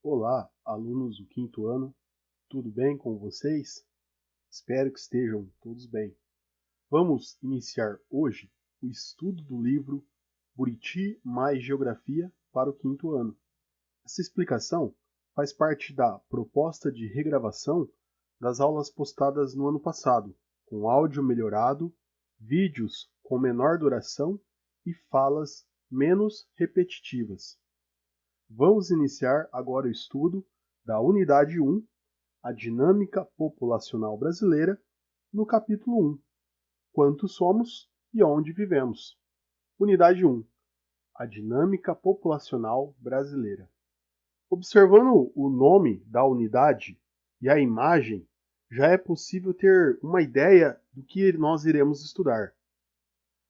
Olá, alunos do quinto ano, tudo bem com vocês? Espero que estejam todos bem. Vamos iniciar hoje o estudo do livro Buriti mais Geografia para o quinto ano. Essa explicação faz parte da proposta de regravação das aulas postadas no ano passado, com áudio melhorado, vídeos com menor duração e falas menos repetitivas. Vamos iniciar agora o estudo da Unidade 1, a Dinâmica Populacional Brasileira, no capítulo 1, Quantos somos e onde vivemos. Unidade 1, a Dinâmica Populacional Brasileira. Observando o nome da unidade e a imagem, já é possível ter uma ideia do que nós iremos estudar.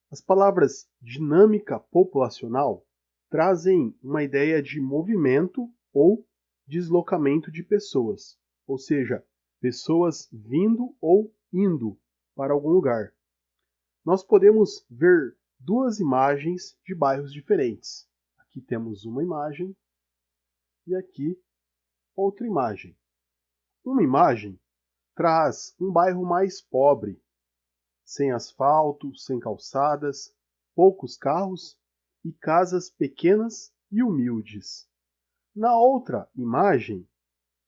As palavras dinâmica populacional trazem uma ideia de movimento ou deslocamento de pessoas, ou seja, pessoas vindo ou indo para algum lugar. Nós podemos ver duas imagens de bairros diferentes. Aqui temos uma imagem e aqui outra imagem. Uma imagem traz um bairro mais pobre, sem asfalto, sem calçadas, poucos carros e casas pequenas e humildes. Na outra imagem,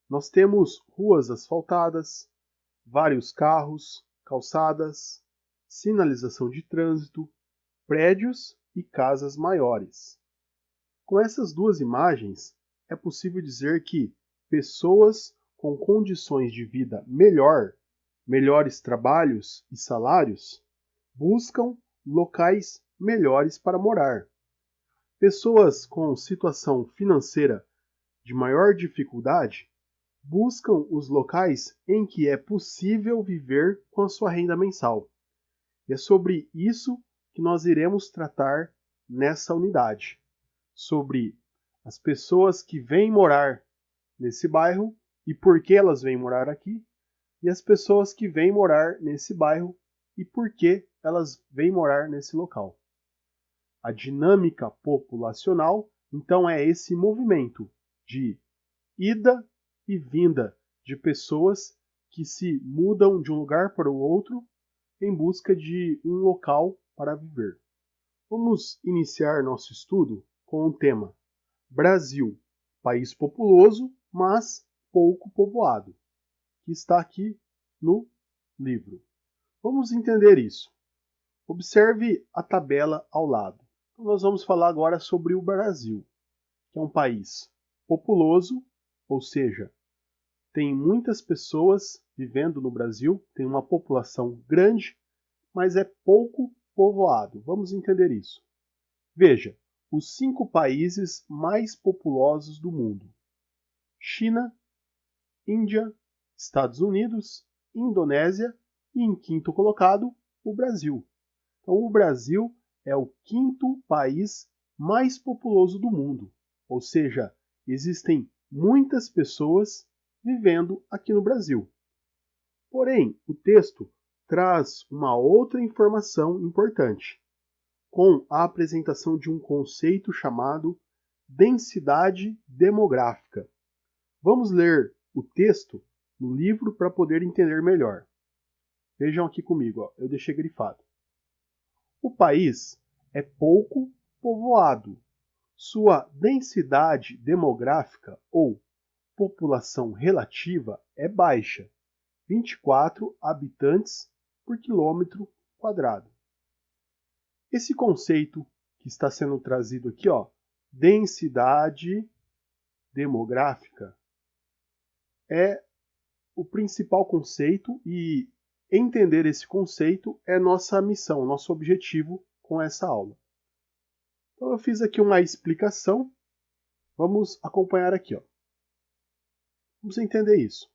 nós temos ruas asfaltadas, vários carros, calçadas, sinalização de trânsito, prédios e casas maiores. Com essas duas imagens, é possível dizer que pessoas com condições de vida melhores trabalhos e salários, buscam locais melhores para morar. Pessoas com situação financeira de maior dificuldade buscam os locais em que é possível viver com a sua renda mensal. E é sobre isso que nós iremos tratar nessa unidade. Sobre as pessoas que vêm morar nesse bairro e por que elas vêm morar aqui, e as pessoas que vêm morar nesse bairro e por que elas vêm morar nesse local. A dinâmica populacional, então, é esse movimento de ida e vinda de pessoas que se mudam de um lugar para o outro em busca de um local para viver. Vamos iniciar nosso estudo com o tema Brasil, país populoso, mas pouco povoado, que está aqui no livro. Vamos entender isso. Observe a tabela ao lado. Então, nós vamos falar agora sobre o Brasil, que é um país populoso, ou seja, tem muitas pessoas vivendo no Brasil, tem uma população grande, mas é pouco povoado. Vamos entender isso. Veja, os 5 países mais populosos do mundo: China, Índia, Estados Unidos, Indonésia e, em quinto colocado, o Brasil. Então, o Brasil é o 5º país mais populoso do mundo, ou seja, existem muitas pessoas vivendo aqui no Brasil. Porém, o texto traz uma outra informação importante, com a apresentação de um conceito chamado densidade demográfica. Vamos ler o texto no livro para poder entender melhor. Vejam aqui comigo, eu deixei grifado. O país é pouco povoado. Sua densidade demográfica, ou população relativa, é baixa, 24 habitantes por quilômetro quadrado. Esse conceito que está sendo trazido aqui, densidade demográfica, é o principal conceito, e entender esse conceito é nossa missão, nosso objetivo com essa aula. Então eu fiz aqui uma explicação, vamos acompanhar aqui. Vamos entender isso.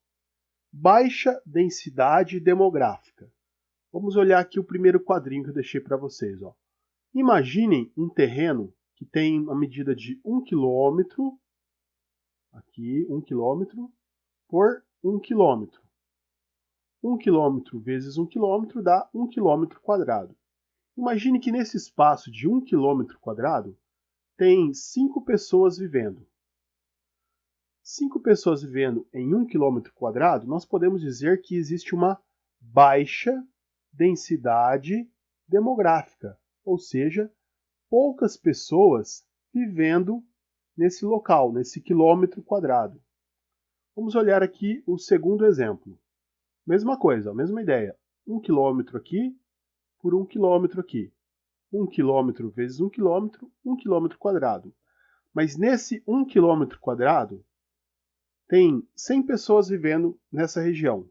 Baixa densidade demográfica. Vamos olhar aqui o primeiro quadrinho que eu deixei para vocês. Imaginem um terreno que tem uma medida de 1 quilômetro, aqui 1 quilômetro, por 1 quilômetro. 1 quilômetro vezes 1 quilômetro dá 1 quilômetro quadrado. Imagine que nesse espaço de 1 quilômetro quadrado tem 5 pessoas vivendo. 5 pessoas vivendo em 1 km², nós podemos dizer que existe uma baixa densidade demográfica, ou seja, poucas pessoas vivendo nesse local, nesse quilômetro quadrado. Vamos olhar aqui o segundo exemplo. Mesma coisa, mesma ideia. 1 quilômetro aqui por 1 quilômetro aqui. 1 quilômetro vezes 1 quilômetro, 1 km². Mas nesse 1 km², tem 100 pessoas vivendo nessa região.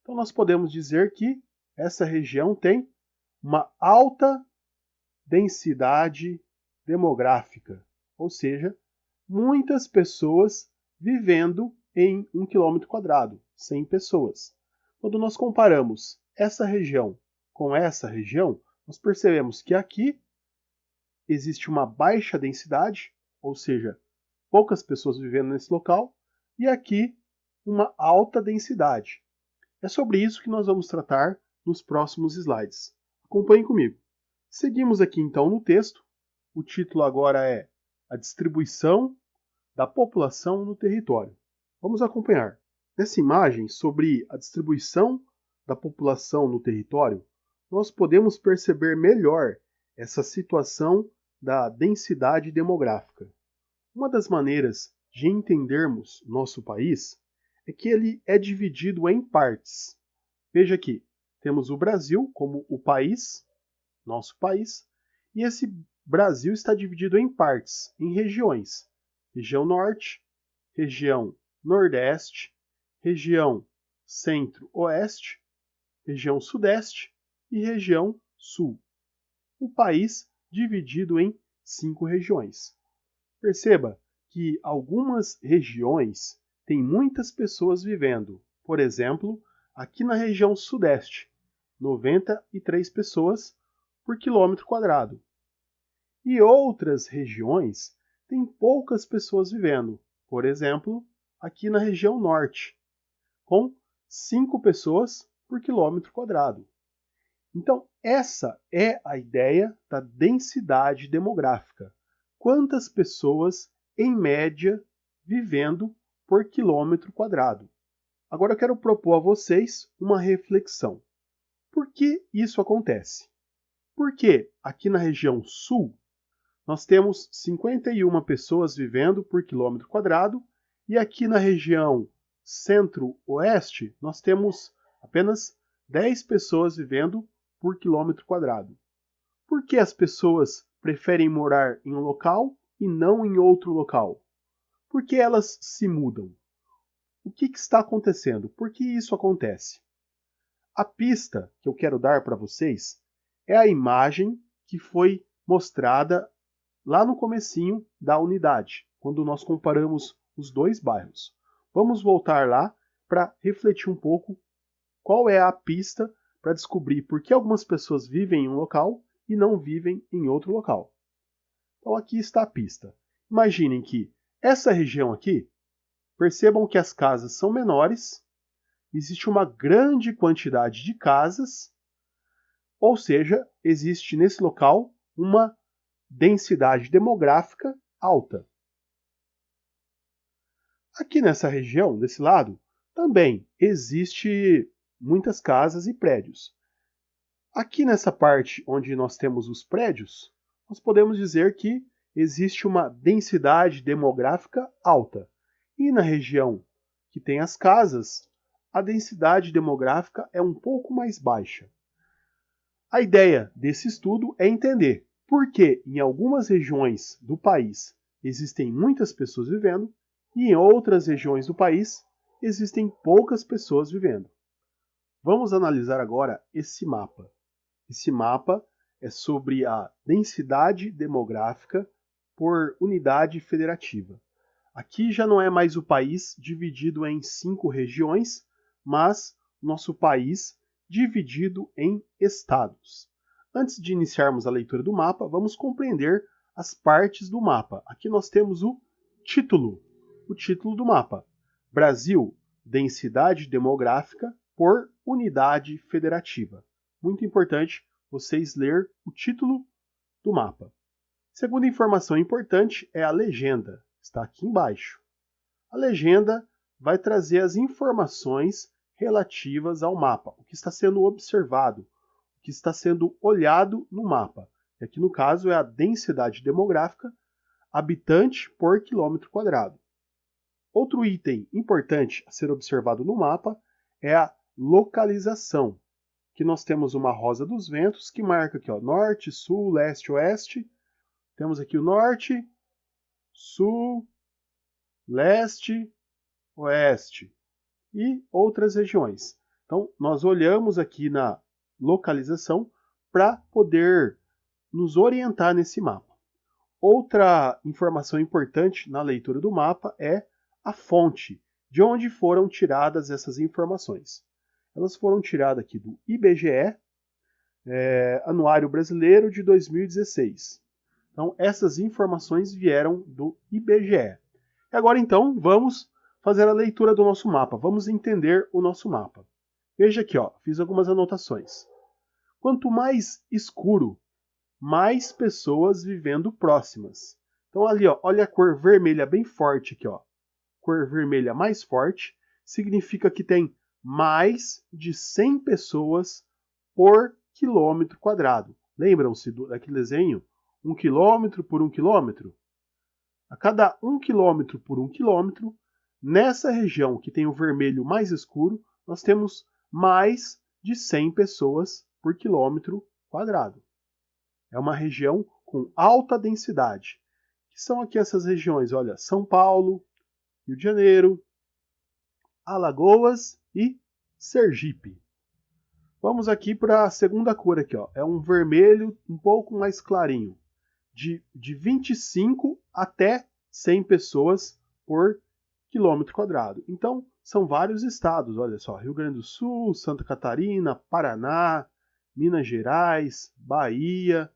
Então nós podemos dizer que essa região tem uma alta densidade demográfica, ou seja, muitas pessoas vivendo em 1 km², 100 pessoas. Quando nós comparamos essa região com essa região, nós percebemos que aqui existe uma baixa densidade, ou seja, poucas pessoas vivendo nesse local, e aqui uma alta densidade. É sobre isso que nós vamos tratar nos próximos slides. Acompanhem comigo. Seguimos aqui então no texto. O título agora é A Distribuição da População no Território. Vamos acompanhar. Nessa imagem sobre a distribuição da população no território, nós podemos perceber melhor essa situação da densidade demográfica. Uma das maneiras de entendermos nosso país é que ele é dividido em partes. Veja aqui, temos o Brasil como o país, nosso país, e esse Brasil está dividido em partes, em regiões. Região Norte, região Nordeste, região Centro-Oeste, região Sudeste e região Sul. O país dividido em 5 regiões. Perceba que algumas regiões têm muitas pessoas vivendo. Por exemplo, aqui na região Sudeste, 93 pessoas por km². E outras regiões têm poucas pessoas vivendo. Por exemplo, aqui na região Norte, com 5 pessoas por km². Então, essa é a ideia da densidade demográfica. Quantas pessoas, em média, vivendo por km². Agora eu quero propor a vocês uma reflexão. Por que isso acontece? Porque aqui na região Sul, nós temos 51 pessoas vivendo por km², e aqui na região Centro-Oeste, nós temos apenas 10 pessoas vivendo por km². Por que as pessoas preferem morar em um local e não em outro local? Por que elas se mudam? O que está acontecendo? Por que isso acontece? A pista que eu quero dar para vocês é a imagem que foi mostrada lá no comecinho da unidade, quando nós comparamos os dois bairros. Vamos voltar lá para refletir um pouco qual é a pista para descobrir por que algumas pessoas vivem em um local e não vivem em outro local. Então aqui está a pista. Imaginem que essa região aqui, percebam que as casas são menores, existe uma grande quantidade de casas, ou seja, existe nesse local uma densidade demográfica alta. Aqui nessa região, desse lado, também existe muitas casas e prédios. Aqui nessa parte onde nós temos os prédios, nós podemos dizer que existe uma densidade demográfica alta. E na região que tem as casas, a densidade demográfica é um pouco mais baixa. A ideia desse estudo é entender por que em algumas regiões do país existem muitas pessoas vivendo e em outras regiões do país existem poucas pessoas vivendo. Vamos analisar agora esse mapa. Esse mapa é sobre a densidade demográfica por unidade federativa. Aqui já não é mais o país dividido em 5 regiões, mas nosso país dividido em estados. Antes de iniciarmos a leitura do mapa, vamos compreender as partes do mapa. Aqui nós temos o título do mapa. Brasil, densidade demográfica por unidade federativa. Muito importante vocês ler o título do mapa. Segunda informação importante é a legenda. Está aqui embaixo. A legenda vai trazer as informações relativas ao mapa, o que está sendo observado, o que está sendo olhado no mapa. E aqui no caso é a densidade demográfica, habitante por quilômetro quadrado. Outro item importante a ser observado no mapa é a localização, que nós temos uma rosa dos ventos que marca aqui, ó, norte, sul, leste, oeste. Temos aqui o norte, sul, leste, oeste e outras regiões. Então, nós olhamos aqui na localização para poder nos orientar nesse mapa. Outra informação importante na leitura do mapa é a fonte, de onde foram tiradas essas informações. Elas foram tiradas aqui do IBGE, Anuário Brasileiro de 2016. Então, essas informações vieram do IBGE. E agora, então, vamos fazer a leitura do nosso mapa. Vamos entender o nosso mapa. Veja aqui, ó, fiz algumas anotações. Quanto mais escuro, mais pessoas vivendo próximas. Então, ali, ó, olha a cor vermelha bem forte aqui, ó. Cor vermelha mais forte significa que tem mais de 100 pessoas por quilômetro quadrado. Lembram-se daquele desenho? 1 quilômetro por 1 quilômetro? A cada 1 quilômetro por 1 quilômetro, nessa região que tem o vermelho mais escuro, nós temos mais de 100 pessoas por quilômetro quadrado. É uma região com alta densidade. Que são aqui essas regiões? Olha, São Paulo, Rio de Janeiro, Alagoas e Sergipe. Vamos aqui para a segunda cor aqui, ó. É um vermelho um pouco mais clarinho, de 25 até 100 pessoas por quilômetro quadrado. Então, são vários estados, olha só, Rio Grande do Sul, Santa Catarina, Paraná, Minas Gerais, Bahia,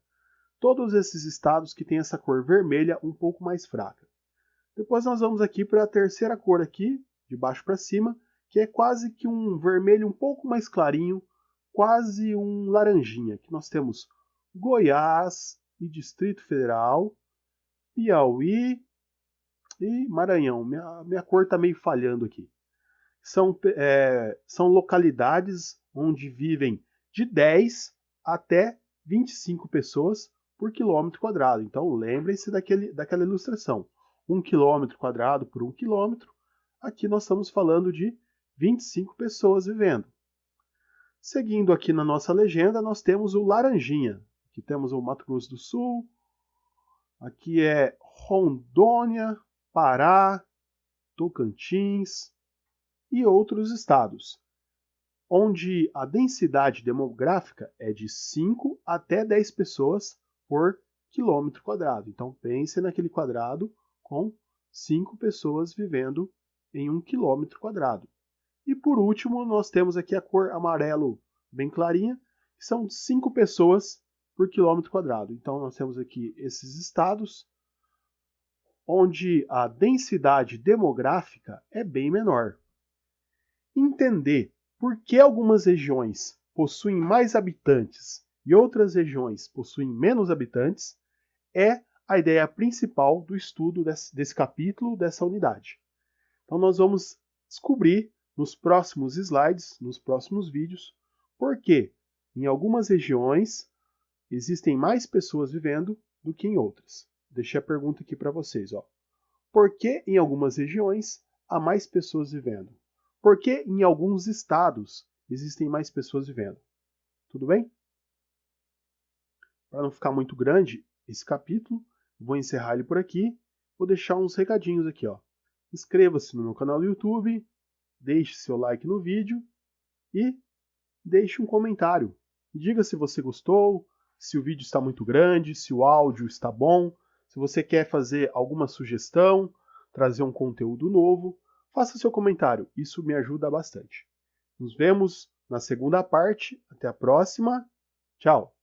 todos esses estados que têm essa cor vermelha um pouco mais fraca. Depois nós vamos aqui para a terceira cor aqui, de baixo para cima, que é quase que um vermelho um pouco mais clarinho, quase um laranjinha, que nós temos Goiás e Distrito Federal, Piauí e Maranhão. Minha cor está meio falhando aqui. São localidades onde vivem de 10 até 25 pessoas por quilômetro quadrado. Então lembrem-se daquela ilustração. 1 quilômetro quadrado por 1 quilômetro. Aqui nós estamos falando de 25 pessoas vivendo. Seguindo aqui na nossa legenda, nós temos o laranjinha. Aqui temos o Mato Grosso do Sul. Aqui é Rondônia, Pará, Tocantins e outros estados, onde a densidade demográfica é de 5 até 10 pessoas por quilômetro quadrado. Então pense naquele quadrado com 5 pessoas vivendo em 1 quilômetro quadrado. E por último, nós temos aqui a cor amarelo bem clarinha, que são 5 pessoas por quilômetro quadrado. Então nós temos aqui esses estados onde a densidade demográfica é bem menor. Entender por que algumas regiões possuem mais habitantes e outras regiões possuem menos habitantes é a ideia principal do estudo desse capítulo, dessa unidade. Então nós vamos descobrir nos próximos slides, nos próximos vídeos, por que em algumas regiões existem mais pessoas vivendo do que em outras. Deixei a pergunta aqui para vocês. Ó. Por que em algumas regiões há mais pessoas vivendo? Por que em alguns estados existem mais pessoas vivendo? Tudo bem? Para não ficar muito grande esse capítulo, vou encerrar ele por aqui. Vou deixar uns recadinhos aqui. Ó. Inscreva-se no meu canal do YouTube, deixe seu like no vídeo e deixe um comentário. Diga se você gostou, se o vídeo está muito grande, se o áudio está bom, se você quer fazer alguma sugestão, trazer um conteúdo novo, faça seu comentário, isso me ajuda bastante. Nos vemos na segunda parte, até a próxima, tchau!